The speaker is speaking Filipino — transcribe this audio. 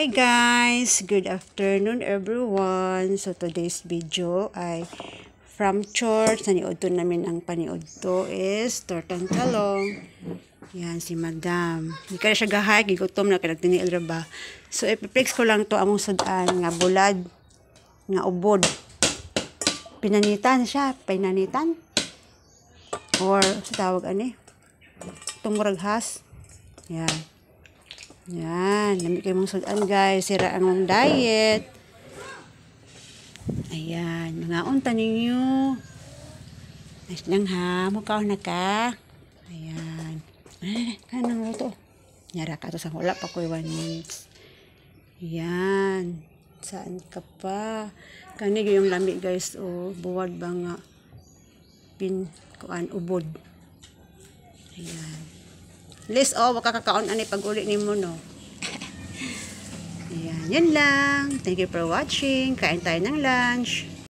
Hi guys! Good afternoon everyone! So today's video ay from church. Naniod to namin ang paniod to is tortang talong. Yan si madam. Hindi ka na siya gahay, gigutom na kinagtiniil ra ba. So ipiplex ko lang to among sudan nga bulad nga ubod. Pinanitan siya, pinanitan. Or sa tawag ani? Tumuraghas. Yan. Yan, lamig kayo mong sudan guys, sira ang mong diet. Ayan, mga unta ninyo. Nice lang ha, mukha na ka. Ayan. Kanang ito. Nyara ka to sa hula pa ko 1 minutes. Ayan. Saan ka pa? Kanig yung lamig guys, oh, buwad ba nga ubod. Ayan. Liz, oh, makakakaon ani pag uli ni mo, no? Ayan, yan lang. Thank you for watching. Kain tayo ng lunch.